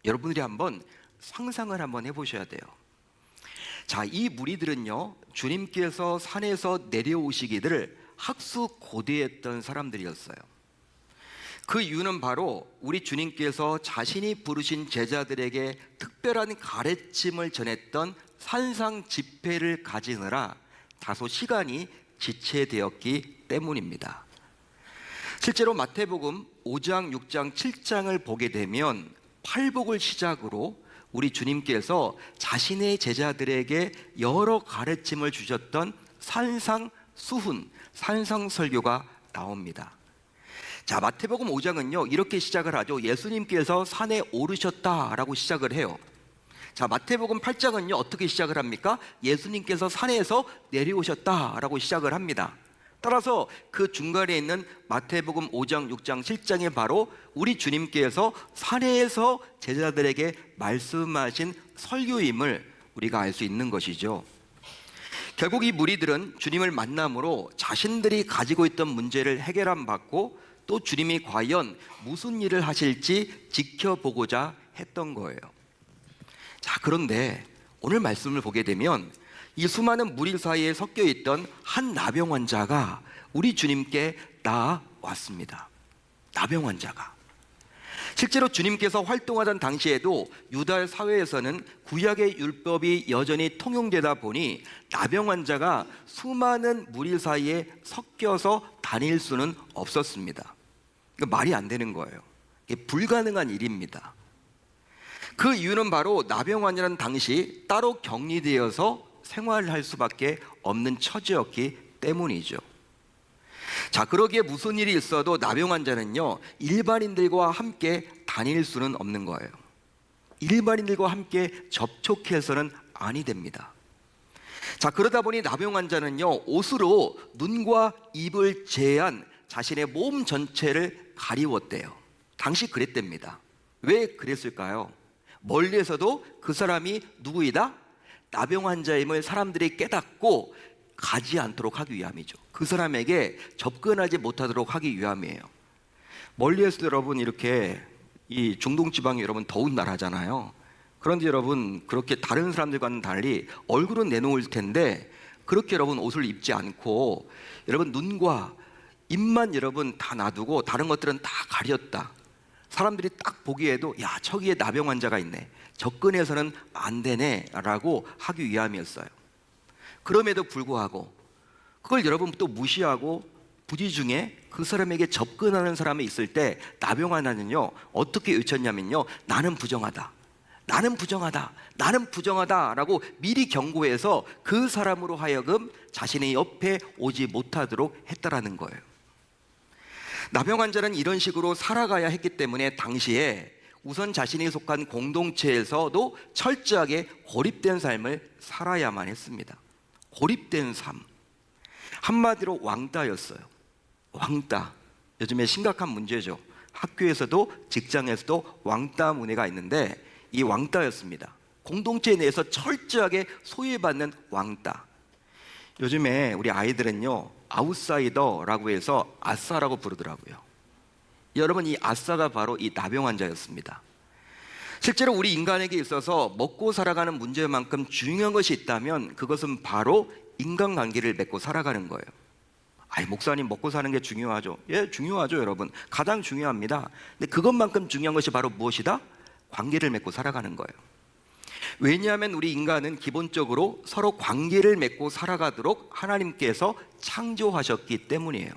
여러분들이 한번 상상을 한번 해보셔야 돼요. 자, 이 무리들은요, 주님께서 산에서 내려오시기를 학수고대했던 사람들이었어요. 그 이유는 바로 우리 주님께서 자신이 부르신 제자들에게 특별한 가르침을 전했던 산상 집회를 가지느라 다소 시간이 지체되었기 때문입니다. 실제로 마태복음 5장, 6장, 7장을 보게 되면 팔복을 시작으로 우리 주님께서 자신의 제자들에게 여러 가르침을 주셨던 산상수훈, 산상설교가 나옵니다. 자, 마태복음 5장은요 이렇게 시작을 하죠. 예수님께서 산에 오르셨다라고 시작을 해요. 자, 마태복음 8장은요 어떻게 시작을 합니까? 예수님께서 산에서 내려오셨다라고 시작을 합니다. 따라서 그 중간에 있는 마태복음 5장, 6장, 7장에 바로 우리 주님께서 산에서 제자들에게 말씀하신 설교임을 우리가 알 수 있는 것이죠. 결국 이 무리들은 주님을 만남으로 자신들이 가지고 있던 문제를 해결함 받고 또 주님이 과연 무슨 일을 하실지 지켜보고자 했던 거예요. 자, 그런데 오늘 말씀을 보게 되면 이 수많은 무리 사이에 섞여 있던 한 나병 환자가 우리 주님께 나왔습니다. 나병 환자가. 실제로 주님께서 활동하던 당시에도 유다 사회에서는 구약의 율법이 여전히 통용되다 보니 나병 환자가 수많은 무리 사이에 섞여서 다닐 수는 없었습니다. 그러니까 말이 안 되는 거예요. 이게 불가능한 일입니다. 그 이유는 바로 나병 환자는 당시 따로 격리되어서 생활을 할 수밖에 없는 처지였기 때문이죠. 자, 그러기에 무슨 일이 있어도 나병 환자는요 일반인들과 함께 다닐 수는 없는 거예요. 일반인들과 함께 접촉해서는 아니 됩니다. 자, 그러다 보니 나병 환자는요 옷으로 눈과 입을 제한 자신의 몸 전체를 가리웠대요. 당시 그랬답니다. 왜 그랬을까요? 멀리에서도 그 사람이 누구이다? 나병 환자임을 사람들이 깨닫고 가지 않도록 하기 위함이죠. 그 사람에게 접근하지 못하도록 하기 위함이에요. 멀리에서도 여러분 이렇게 이 중동 지방이 여러분 더운 나라잖아요. 그런데 여러분 그렇게 다른 사람들과는 달리 얼굴은 내놓을 텐데 그렇게 여러분 옷을 입지 않고 여러분 눈과 입만 여러분 다 놔두고 다른 것들은 다 가렸다. 사람들이 딱 보기에도 야, 저기에 나병 환자가 있네, 접근해서는 안 되네 라고 하기 위함이었어요. 그럼에도 불구하고 그걸 여러분 또 무시하고 부지중에 그 사람에게 접근하는 사람이 있을 때 나병 환자는요 어떻게 외쳤냐면요, 나는 부정하다, 나는 부정하다, 나는 부정하다 라고 미리 경고해서 그 사람으로 하여금 자신의 옆에 오지 못하도록 했다라는 거예요. 나병 환자는 이런 식으로 살아가야 했기 때문에 당시에 우선 자신이 속한 공동체에서도 철저하게 고립된 삶을 살아야만 했습니다. 고립된 삶, 한마디로 왕따였어요. 왕따, 요즘에 심각한 문제죠. 학교에서도 직장에서도 왕따 문제가 있는데 이 왕따였습니다. 공동체 내에서 철저하게 소외받는 왕따. 요즘에 우리 아이들은요 아웃사이더라고 해서 아싸라고 부르더라고요. 여러분, 이 아싸가 바로 이 나병 환자였습니다. 실제로 우리 인간에게 있어서 먹고 살아가는 문제만큼 중요한 것이 있다면 그것은 바로 인간관계를 맺고 살아가는 거예요. 아이, 목사님 먹고 사는 게 중요하죠. 예, 중요하죠 여러분. 가장 중요합니다. 근데 그것만큼 중요한 것이 바로 무엇이다? 관계를 맺고 살아가는 거예요. 왜냐하면 우리 인간은 기본적으로 서로 관계를 맺고 살아가도록 하나님께서 창조하셨기 때문이에요.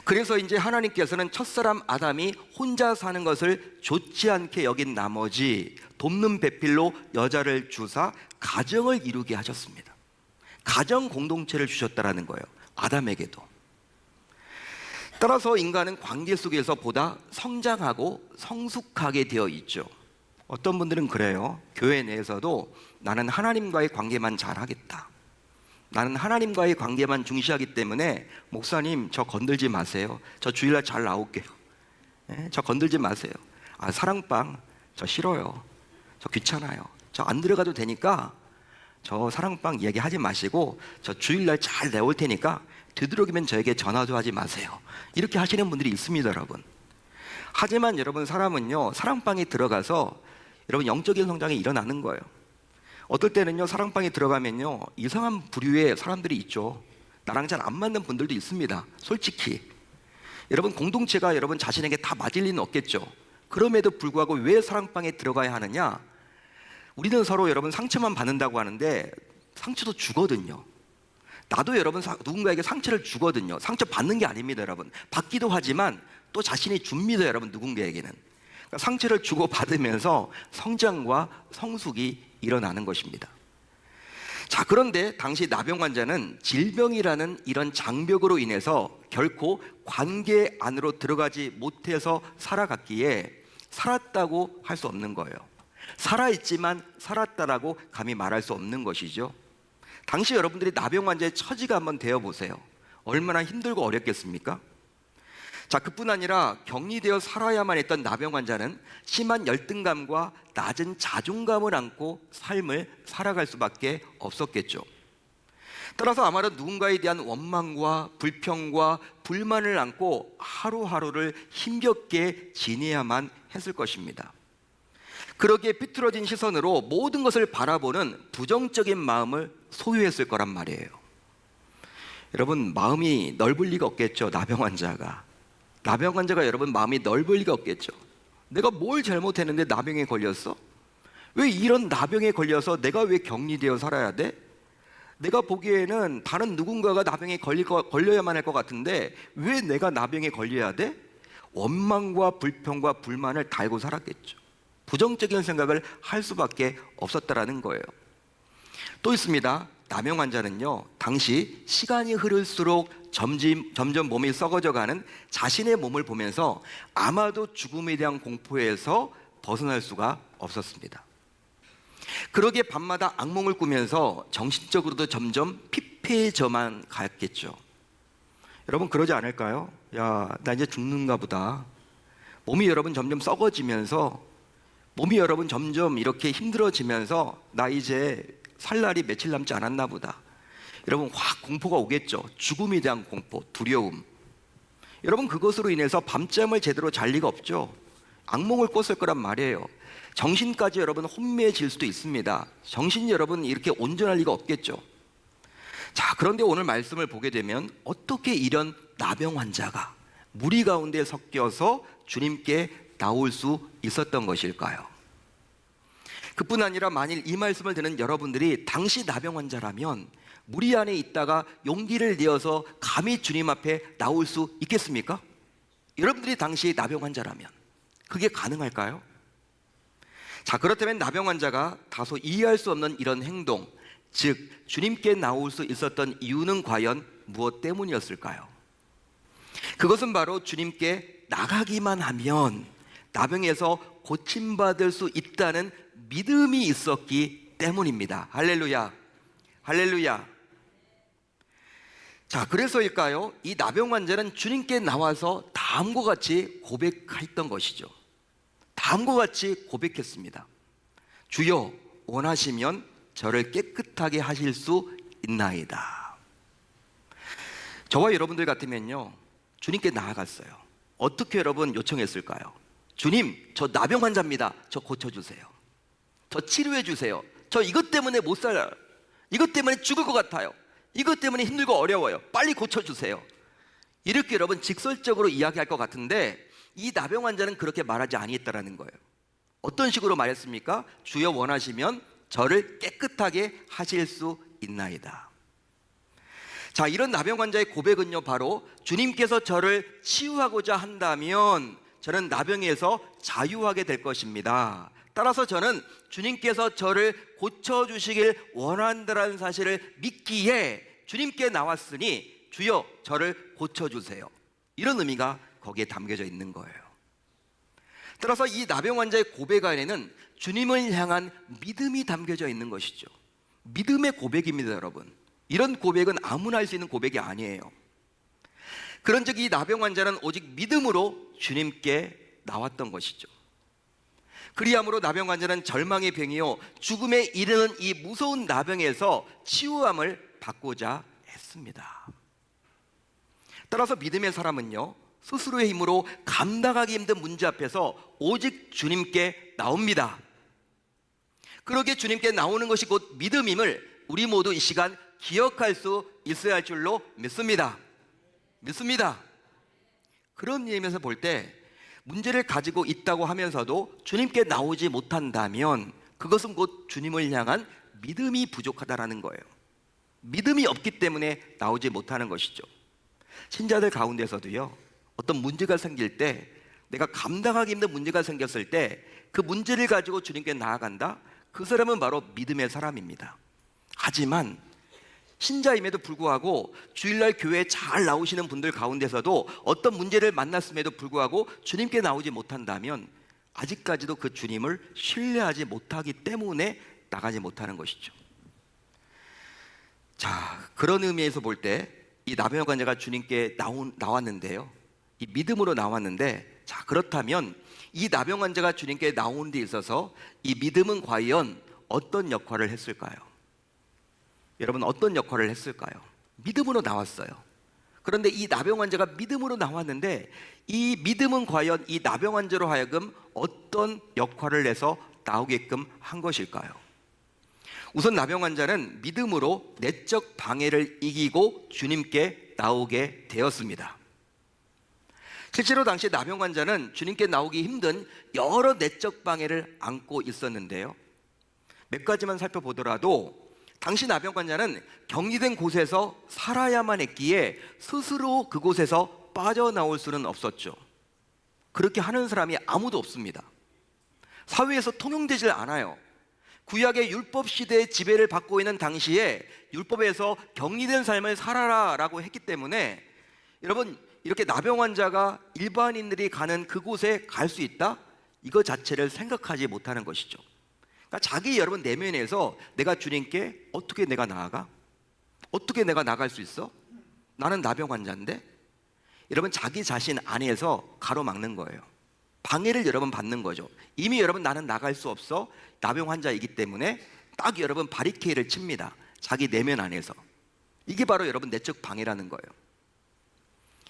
그래서 이제 하나님께서는 첫사람 아담이 혼자 사는 것을 좋지 않게 여긴 나머지 돕는 배필로 여자를 주사 가정을 이루게 하셨습니다. 가정 공동체를 주셨다라는 거예요. 아담에게도. 따라서 인간은 관계 속에서 보다 성장하고 성숙하게 되어 있죠. 어떤 분들은 그래요. 교회 내에서도 나는 하나님과의 관계만 잘하겠다, 나는 하나님과의 관계만 중시하기 때문에 목사님 저 건들지 마세요, 저 주일날 잘 나올게요, 저 건들지 마세요, 아, 사랑방 저 싫어요, 저 귀찮아요, 저 안 들어가도 되니까 저 사랑방 이야기 하지 마시고 저 주일날 잘 나올 테니까 되도록이면 저에게 전화도 하지 마세요, 이렇게 하시는 분들이 있습니다. 여러분, 하지만 여러분, 사람은요 사랑방에 들어가서 여러분 영적인 성장이 일어나는 거예요. 어떨 때는요 사랑방에 들어가면요 이상한 부류의 사람들이 있죠. 나랑 잘 안 맞는 분들도 있습니다. 솔직히 여러분, 공동체가 여러분 자신에게 다 맞을 리는 없겠죠. 그럼에도 불구하고 왜 사랑방에 들어가야 하느냐? 우리는 서로 여러분 상처만 받는다고 하는데 상처도 주거든요. 나도 여러분 누군가에게 상처를 주거든요. 상처 받는 게 아닙니다, 여러분. 받기도 하지만 또 자신이 줍니다, 여러분. 누군가에게는 그러니까 상처를 주고 받으면서 성장과 성숙이 일어나는 것입니다. 자, 그런데 당시 나병 환자는 질병이라는 이런 장벽으로 인해서 결코 관계 안으로 들어가지 못해서 살아갔기에 살았다고 할 수 없는 거예요. 살아있지만 살았다라고 감히 말할 수 없는 것이죠. 당시 여러분들이 나병 환자의 처지가 한번 되어보세요. 얼마나 힘들고 어렵겠습니까? 자, 그뿐 아니라 격리되어 살아야만 했던 나병 환자는 심한 열등감과 낮은 자존감을 안고 삶을 살아갈 수밖에 없었겠죠. 따라서 아마도 누군가에 대한 원망과 불평과 불만을 안고 하루하루를 힘겹게 지내야만 했을 것입니다. 그러기에 삐뚤어진 시선으로 모든 것을 바라보는 부정적인 마음을 소유했을 거란 말이에요. 여러분, 마음이 넓을 리가 없겠죠. 나병 환자가 여러분 마음이 넓을 리가 없겠죠. 내가 뭘 잘못했는데 나병에 걸렸어? 왜 이런 나병에 걸려서 내가 왜 격리되어 살아야 돼? 내가 보기에는 다른 누군가가 나병에 걸려야만 할 것 같은데 왜 내가 나병에 걸려야 돼? 원망과 불평과 불만을 달고 살았겠죠. 부정적인 생각을 할 수밖에 없었다라는 거예요. 또 있습니다. 나병 환자는요 당시 시간이 흐를수록 점점 몸이 썩어져가는 자신의 몸을 보면서 아마도 죽음에 대한 공포에서 벗어날 수가 없었습니다. 그러기에 밤마다 악몽을 꾸면서 정신적으로도 점점 피폐해져만 갔겠죠. 여러분, 그러지 않을까요? 야, 나 이제 죽는가 보다. 몸이 여러분 점점 썩어지면서, 몸이 여러분 점점 이렇게 힘들어지면서 나 이제 살 날이 며칠 남지 않았나 보다. 여러분, 확 공포가 오겠죠. 죽음에 대한 공포, 두려움. 여러분, 그것으로 인해서 밤잠을 제대로 잘 리가 없죠. 악몽을 꿨을 거란 말이에요. 정신까지 여러분 혼미해질 수도 있습니다. 정신이 여러분 이렇게 온전할 리가 없겠죠. 자, 그런데 오늘 말씀을 보게 되면 어떻게 이런 나병 환자가 무리 가운데 섞여서 주님께 나올 수 있었던 것일까요? 그뿐 아니라 만일 이 말씀을 듣는 여러분들이 당시 나병 환자라면 무리 안에 있다가 용기를 내어서 감히 주님 앞에 나올 수 있겠습니까? 여러분들이 당시 나병 환자라면 그게 가능할까요? 자, 그렇다면 나병 환자가 다소 이해할 수 없는 이런 행동, 즉 주님께 나올 수 있었던 이유는 과연 무엇 때문이었을까요? 그것은 바로 주님께 나가기만 하면 나병에서 고침받을 수 있다는 믿음이 있었기 때문입니다. 할렐루야, 할렐루야. 자, 그래서일까요? 이 나병 환자는 주님께 나와서 다음과 같이 고백했던 것이죠. 다음과 같이 고백했습니다. 주여, 원하시면 저를 깨끗하게 하실 수 있나이다. 저와 여러분들 같으면요 주님께 나아갔어요. 어떻게 여러분 요청했을까요? 주님, 저 나병 환자입니다. 저 고쳐주세요. 저 치료해주세요. 저 이것 때문에 못 살아요. 이것 때문에 죽을 것 같아요. 이것 때문에 힘들고 어려워요. 빨리 고쳐주세요. 이렇게 여러분 직설적으로 이야기할 것 같은데 이 나병 환자는 그렇게 말하지 아니했다라는 거예요. 어떤 식으로 말했습니까? 주여, 원하시면 저를 깨끗하게 하실 수 있나이다. 자, 이런 나병 환자의 고백은요 바로 주님께서 저를 치유하고자 한다면 저는 나병에서 자유하게 될 것입니다. 따라서 저는 주님께서 저를 고쳐주시길 원한다는 사실을 믿기에 주님께 나왔으니 주여, 저를 고쳐주세요. 이런 의미가 거기에 담겨져 있는 거예요. 따라서 이 나병 환자의 고백 안에는 주님을 향한 믿음이 담겨져 있는 것이죠. 믿음의 고백입니다, 여러분. 이런 고백은 아무나 할 수 있는 고백이 아니에요. 그런즉 이 나병 환자는 오직 믿음으로 주님께 나왔던 것이죠. 그리함으로 나병 환자는 절망의 병이요 죽음에 이르는 이 무서운 나병에서 치유함을 받고자 했습니다. 따라서 믿음의 사람은요 스스로의 힘으로 감당하기 힘든 문제 앞에서 오직 주님께 나옵니다. 그렇게 주님께 나오는 것이 곧 믿음임을 우리 모두 이 시간 기억할 수 있어야 할 줄로 믿습니다. 그런 의미에서 볼 때 문제를 가지고 있다고 하면서도 주님께 나오지 못한다면 그것은 곧 주님을 향한 믿음이 부족하다라는 거예요. 믿음이 없기 때문에 나오지 못하는 것이죠. 신자들 가운데서도요, 어떤 문제가 생길 때, 내가 감당하기 힘든 문제가 생겼을 때 그 문제를 가지고 주님께 나아간다? 그 사람은 바로 믿음의 사람입니다. 하지만 신자임에도 불구하고 주일날 교회에 잘 나오시는 분들 가운데서도 어떤 문제를 만났음에도 불구하고 주님께 나오지 못한다면 아직까지도 그 주님을 신뢰하지 못하기 때문에 나가지 못하는 것이죠. 자, 그런 의미에서 볼 때 이 나병 환자가 주님께 나왔는데요, 이 믿음으로 나왔는데, 자, 그렇다면 이 나병 환자가 주님께 나오는 데 있어서 이 믿음은 과연 어떤 역할을 했을까요? 여러분, 어떤 역할을 했을까요? 믿음으로 나왔어요. 그런데 이 나병 환자가 믿음으로 나왔는데 이 믿음은 과연 이 나병 환자로 하여금 어떤 역할을 해서 나오게끔 한 것일까요? 우선 나병 환자는 믿음으로 내적 방해를 이기고 주님께 나오게 되었습니다. 실제로 당시 나병 환자는 주님께 나오기 힘든 여러 내적 방해를 안고 있었는데요, 몇 가지만 살펴보더라도 당시 나병 환자는 격리된 곳에서 살아야만 했기에 스스로 그곳에서 빠져나올 수는 없었죠. 그렇게 하는 사람이 아무도 없습니다. 사회에서 통용되질 않아요. 구약의 율법 시대의 지배를 받고 있는 당시에 율법에서 격리된 삶을 살아라 라고 했기 때문에, 여러분, 이렇게 나병 환자가 일반인들이 가는 그곳에 갈 수 있다? 이거 자체를 생각하지 못하는 것이죠. 그러니까 자기 여러분 내면에서 내가 주님께 어떻게 내가 나아가? 어떻게 내가 나갈 수 있어? 나는 나병 환자인데? 여러분, 자기 자신 안에서 가로막는 거예요. 방해를 여러분 받는 거죠. 이미 여러분 나는 나갈 수 없어. 나병 환자이기 때문에 딱 여러분 바리케이를 칩니다. 자기 내면 안에서. 이게 바로 여러분 내적 방해라는 거예요.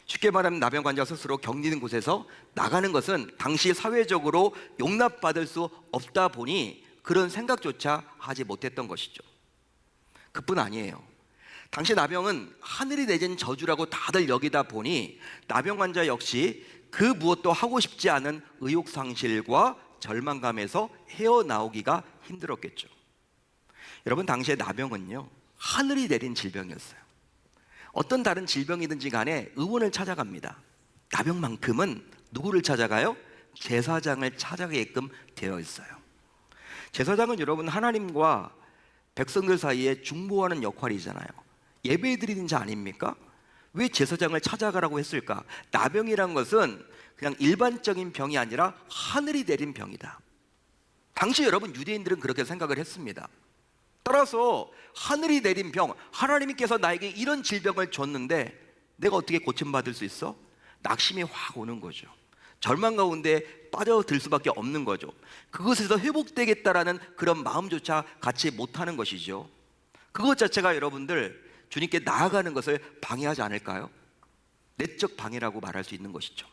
쉽게 말하면 나병 환자 스스로 격리된 곳에서 나가는 것은 당시 사회적으로 용납받을 수 없다 보니 그런 생각조차 하지 못했던 것이죠. 그뿐 아니에요. 당시 나병은 하늘이 내린 저주라고 다들 여기다 보니 나병 환자 역시 그 무엇도 하고 싶지 않은 의욕상실과 절망감에서 헤어나오기가 힘들었겠죠. 여러분, 당시에 나병은요, 하늘이 내린 질병이었어요. 어떤 다른 질병이든지 간에 의원을 찾아갑니다. 나병만큼은 누구를 찾아가요? 제사장을 찾아가게끔 되어 있어요. 제사장은 여러분 하나님과 백성들 사이에 중보하는 역할이잖아요. 예배드리는 자 아닙니까? 왜 제사장을 찾아가라고 했을까? 나병이란 것은 그냥 일반적인 병이 아니라 하늘이 내린 병이다. 당시 여러분 유대인들은 그렇게 생각을 했습니다. 따라서 하늘이 내린 병, 하나님께서 나에게 이런 질병을 줬는데 내가 어떻게 고침받을 수 있어? 낙심이 확 오는 거죠. 절망 가운데 빠져들 수밖에 없는 거죠. 그것에서 회복되겠다라는 그런 마음조차 갖지 못하는 것이죠. 그것 자체가 여러분들 주님께 나아가는 것을 방해하지 않을까요? 내적 방해라고 말할 수 있는 것이죠.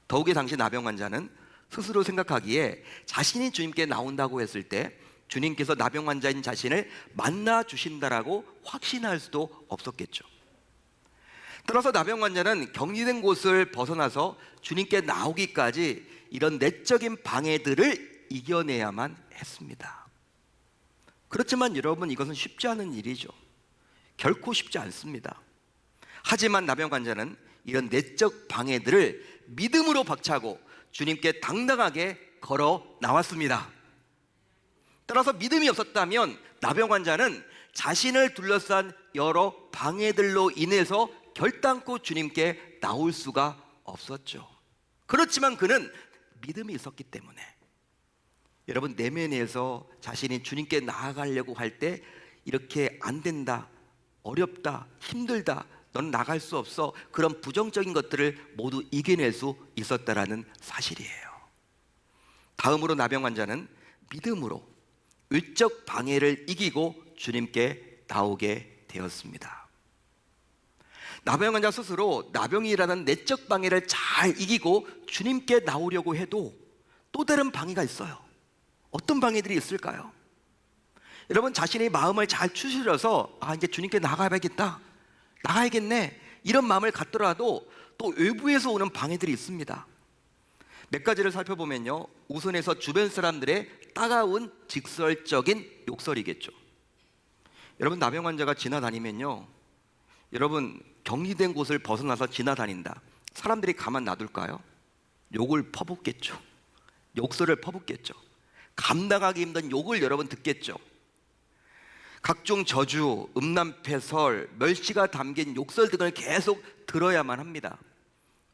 더욱이 당시 나병 환자는 스스로 생각하기에 자신이 주님께 나온다고 했을 때 주님께서 나병 환자인 자신을 만나 주신다라고 확신할 수도 없었겠죠. 따라서 나병 환자는 격리된 곳을 벗어나서 주님께 나오기까지 이런 내적인 방해들을 이겨내야만 했습니다. 그렇지만 여러분, 이것은 쉽지 않은 일이죠. 결코 쉽지 않습니다. 하지만 나병 환자는 이런 내적 방해들을 믿음으로 박차고 주님께 당당하게 걸어 나왔습니다. 따라서 믿음이 없었다면 나병 환자는 자신을 둘러싼 여러 방해들로 인해서 결단코 주님께 나올 수가 없었죠. 그렇지만 그는 믿음이 있었기 때문에, 여러분 내면에서 자신이 주님께 나아가려고 할 때 이렇게 안 된다, 어렵다, 힘들다, 넌 나갈 수 없어, 그런 부정적인 것들을 모두 이겨낼 수 있었다라는 사실이에요. 다음으로 나병 환자는 믿음으로 외적 방해를 이기고 주님께 나오게 되었습니다. 나병 환자 스스로 나병이라는 내적 방해를 잘 이기고 주님께 나오려고 해도 또 다른 방해가 있어요. 어떤 방해들이 있을까요? 여러분, 자신의 마음을 잘 추스려서 이제 주님께 나가야겠다, 나가야겠네, 이런 마음을 갖더라도 또 외부에서 오는 방해들이 있습니다. 몇 가지를 살펴보면요, 우선해서 주변 사람들의 따가운 직설적인 욕설이겠죠. 여러분, 나병 환자가 지나다니면요, 여러분, 격리된 곳을 벗어나서 지나다닌다, 사람들이 가만 놔둘까요? 욕을 퍼붓겠죠. 욕설을 퍼붓겠죠. 감당하기 힘든 욕을 여러분 듣겠죠. 각종 저주, 음란패설, 멸시가 담긴 욕설 등을 계속 들어야만 합니다.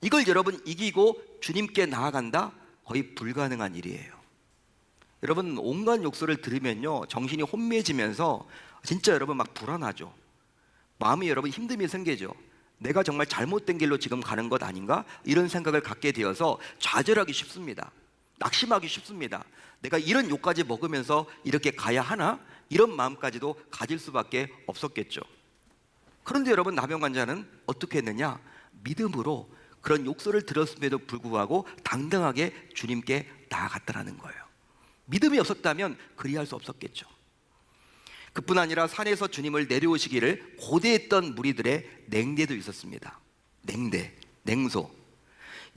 이걸 여러분 이기고 주님께 나아간다? 거의 불가능한 일이에요. 여러분, 온갖 욕설을 들으면요, 정신이 혼미해지면서 진짜 여러분 막 불안하죠. 마음이 여러분 힘듦이 생기죠. 내가 정말 잘못된 길로 지금 가는 것 아닌가? 이런 생각을 갖게 되어서 좌절하기 쉽습니다. 낙심하기 쉽습니다. 내가 이런 욕까지 먹으면서 이렇게 가야 하나? 이런 마음까지도 가질 수밖에 없었겠죠. 그런데 여러분, 나병 환자는 어떻게 했느냐? 믿음으로 그런 욕설을 들었음에도 불구하고 당당하게 주님께 나아갔다는 거예요. 믿음이 없었다면 그리할 수 없었겠죠. 그뿐 아니라 산에서 주님을 내려오시기를 고대했던 무리들의 냉대도 있었습니다. 냉대, 냉소.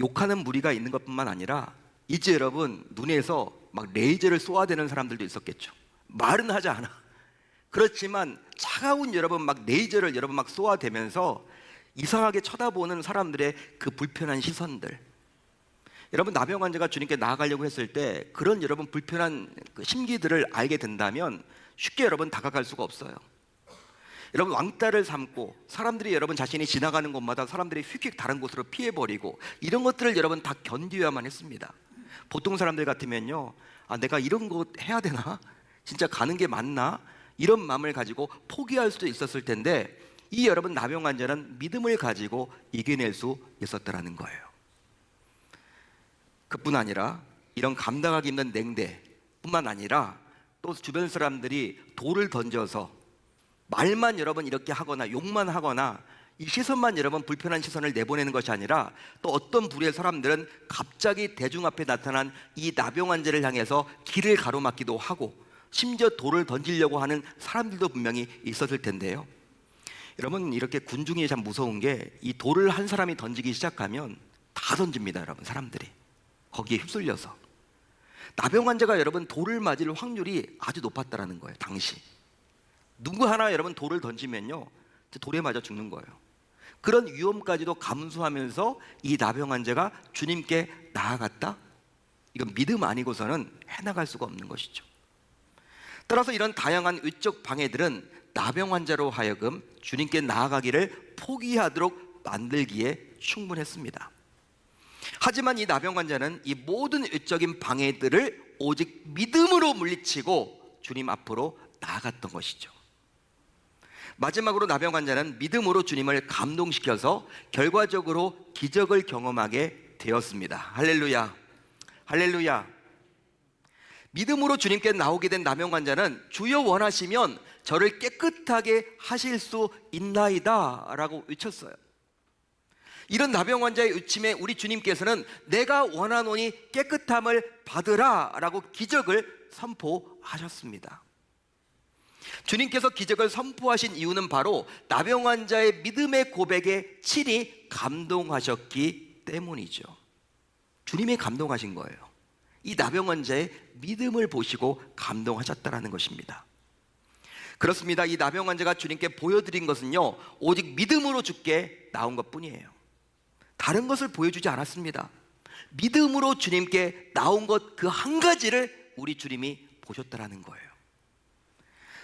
욕하는 무리가 있는 것뿐만 아니라 이제 여러분, 눈에서 막 레이저를 쏘아대는 사람들도 있었겠죠. 말은 하지 않아. 그렇지만 차가운 여러분 막 레이저를 여러분 막 쏘아대면서 이상하게 쳐다보는 사람들의 그 불편한 시선들. 여러분, 나병 환자가 주님께 나아가려고 했을 때 그런 여러분 불편한 그 심기들을 알게 된다면 쉽게 여러분 다가갈 수가 없어요. 여러분, 왕따를 삼고 사람들이 여러분 자신이 지나가는 곳마다 사람들이 휙휙 다른 곳으로 피해버리고 이런 것들을 여러분 다 견뎌야만 했습니다. 보통 사람들 같으면요, 내가 이런 거 해야 되나? 진짜 가는 게 맞나? 이런 마음을 가지고 포기할 수도 있었을 텐데 이 여러분 나병 환자는 믿음을 가지고 이겨낼 수 있었다는 거예요. 그뿐 아니라 이런 감당하기 힘든 냉대뿐만 아니라 또 주변 사람들이 돌을 던져서 말만 여러분 이렇게 하거나 욕만 하거나 이 시선만 여러분 불편한 시선을 내보내는 것이 아니라 또 어떤 부류의 사람들은 갑자기 대중 앞에 나타난 이 나병 환자를 향해서 길을 가로막기도 하고 심지어 돌을 던지려고 하는 사람들도 분명히 있었을 텐데요. 여러분, 이렇게 군중이 참 무서운 게 이 돌을 한 사람이 던지기 시작하면 다 던집니다. 여러분, 사람들이 거기에 휩쓸려서. 나병 환자가 여러분 돌을 맞을 확률이 아주 높았다는 거예요. 당시 누구 하나 여러분 돌을 던지면요, 돌에 맞아 죽는 거예요. 그런 위험까지도 감수하면서 이 나병 환자가 주님께 나아갔다? 이건 믿음 아니고서는 해나갈 수가 없는 것이죠. 따라서 이런 다양한 외적 방해들은 나병 환자로 하여금 주님께 나아가기를 포기하도록 만들기에 충분했습니다. 하지만 이 나병 환자는 이 모든 외적인 방해들을 오직 믿음으로 물리치고 주님 앞으로 나아갔던 것이죠. 마지막으로 나병 환자는 믿음으로 주님을 감동시켜서 결과적으로 기적을 경험하게 되었습니다. 할렐루야, 할렐루야. 믿음으로 주님께 나오게 된 나병 환자는 주여 원하시면 저를 깨끗하게 하실 수 있나이다 라고 외쳤어요. 이런 나병 환자의 외침에 우리 주님께서는 내가 원하노니 깨끗함을 받으라 라고 기적을 선포하셨습니다. 주님께서 기적을 선포하신 이유는 바로 나병 환자의 믿음의 고백에 친히 감동하셨기 때문이죠. 주님이 감동하신 거예요. 이 나병 환자의 믿음을 보시고 감동하셨다는 것입니다. 그렇습니다. 이 나병 환자가 주님께 보여드린 것은요, 오직 믿음으로 주께 나온 것뿐이에요. 다른 것을 보여주지 않았습니다. 믿음으로 주님께 나온 것 그 한 가지를 우리 주님이 보셨다는 거예요.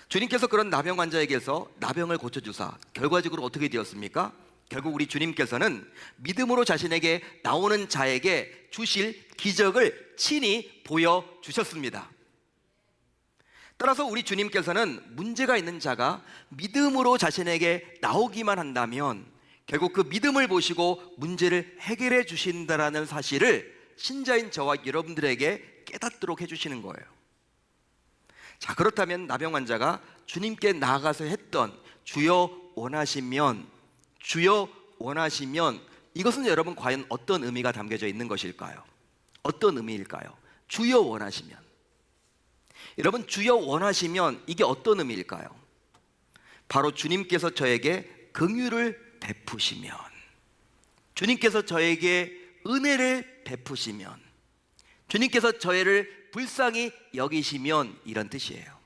주님께서 그런 나병 환자에게서 나병을 고쳐주사 결과적으로 어떻게 되었습니까? 결국 우리 주님께서는 믿음으로 자신에게 나오는 자에게 주실 기적을 친히 보여주셨습니다. 따라서 우리 주님께서는 문제가 있는 자가 믿음으로 자신에게 나오기만 한다면 결국 그 믿음을 보시고 문제를 해결해 주신다라는 사실을 신자인 저와 여러분들에게 깨닫도록 해주시는 거예요. 자, 그렇다면 나병 환자가 주님께 나아가서 했던 주여 원하시면, 주여 원하시면 이것은 여러분 과연 어떤 의미가 담겨져 있는 것일까요? 어떤 의미일까요? 주여 원하시면. 여러분, 주여 원하시면 이게 어떤 의미일까요? 바로 주님께서 저에게 긍휼을 베푸시면, 주님께서 저에게 은혜를 베푸시면, 주님께서 저희를 불쌍히 여기시면, 이런 뜻이에요.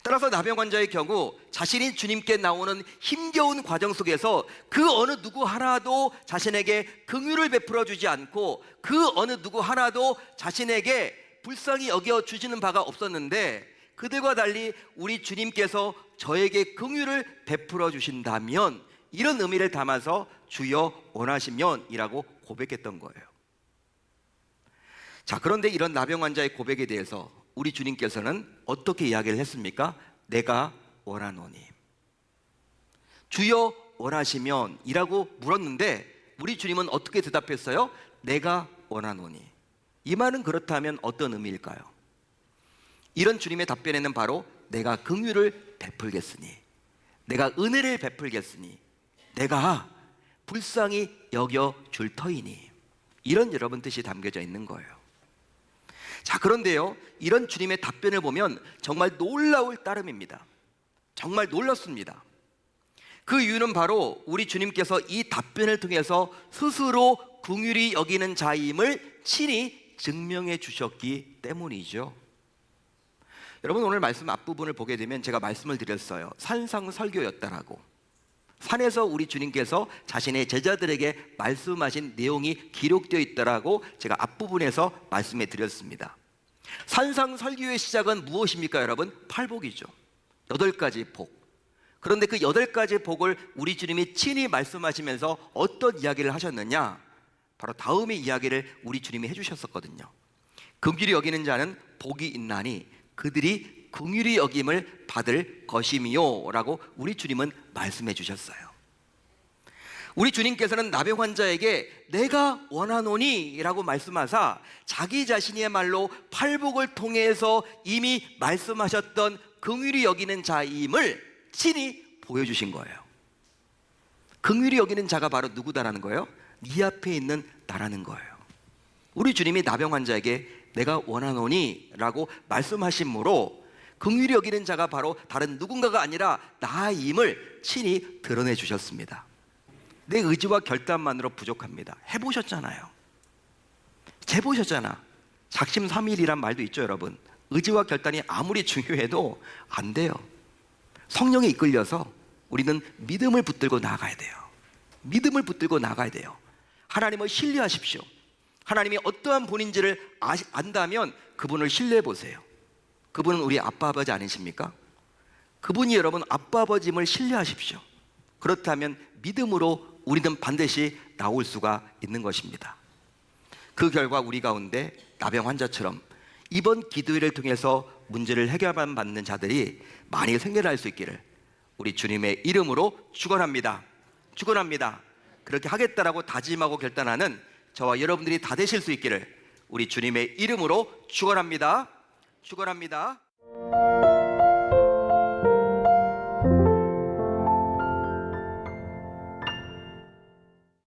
따라서 나병 환자의 경우 자신이 주님께 나오는 힘겨운 과정 속에서 그 어느 누구 하나도 자신에게 긍휼을 베풀어 주지 않고 그 어느 누구 하나도 자신에게 불쌍히 여겨 주시는 바가 없었는데, 그들과 달리 우리 주님께서 저에게 긍휼을 베풀어 주신다면, 이런 의미를 담아서 주여 원하시면 이라고 고백했던 거예요. 자, 그런데 이런 나병 환자의 고백에 대해서 우리 주님께서는 어떻게 이야기를 했습니까? 내가 원하노니. 주여 원하시면 이라고 물었는데 우리 주님은 어떻게 대답했어요? 내가 원하노니. 이 말은 그렇다면 어떤 의미일까요? 이런 주님의 답변에는 바로 내가 긍휼을 베풀겠으니, 내가 은혜를 베풀겠으니, 내가 불쌍히 여겨줄 터이니, 이런 여러분 뜻이 담겨져 있는 거예요. 자, 그런데요, 이런 주님의 답변을 보면 정말 놀라울 따름입니다. 정말 놀랐습니다. 그 이유는 바로 우리 주님께서 이 답변을 통해서 스스로 긍휼히 여기는 자임을 친히 증명해 주셨기 때문이죠. 여러분, 오늘 말씀 앞부분을 보게 되면 제가 말씀을 드렸어요. 산상설교였다라고. 산에서 우리 주님께서 자신의 제자들에게 말씀하신 내용이 기록되어 있다라고 제가 앞부분에서 말씀해 드렸습니다. 산상설교의 시작은 무엇입니까, 여러분? 팔복이죠. 8가지 복. 그런데 그 8가지 복을 우리 주님이 친히 말씀하시면서 어떤 이야기를 하셨느냐? 바로 다음의 이야기를 우리 주님이 해주셨었거든요. 긍휼히 여기는 자는 복이 있나니 그들이 긍휼히 여김을 받을 것이미요 라고 우리 주님은 말씀해 주셨어요. 우리 주님께서는 나병 환자에게 내가 원하노니 라고 말씀하사 자기 자신의 말로 팔복을 통해서 이미 말씀하셨던 긍휼히 여기는 자임을 친히 보여주신 거예요. 긍휼히 여기는 자가 바로 누구다라는 거예요? 네 앞에 있는 나라는 거예요. 우리 주님이 나병 환자에게 내가 원하노니 라고 말씀하심으로 긍휼히 여기는 자가 바로 다른 누군가가 아니라 나임을 친히 드러내 주셨습니다. 내 의지와 결단만으로 부족합니다. 해보셨잖아요. 재보셨잖아. 작심삼일이란 말도 있죠, 여러분. 의지와 결단이 아무리 중요해도 안 돼요. 성령에 이끌려서 우리는 믿음을 붙들고 나아가야 돼요. 믿음을 붙들고 나아가야 돼요. 하나님을 신뢰하십시오. 하나님이 어떠한 분인지를 안다면 그분을 신뢰해 보세요. 그분은 우리 아빠 아버지 아니십니까? 그분이 여러분 아빠 아버지임을 신뢰하십시오. 그렇다면 믿음으로 우리는 반드시 나올 수가 있는 것입니다. 그 결과 우리 가운데 나병 환자처럼 이번 기도회를 통해서 문제를 해결받는 자들이 많이 생겨날 수 있기를 우리 주님의 이름으로 축원합니다. 축원합니다. 그렇게 하겠다라고 다짐하고 결단하는 저와 여러분들이 다 되실 수 있기를 우리 주님의 이름으로 축원합니다. 축원합니다.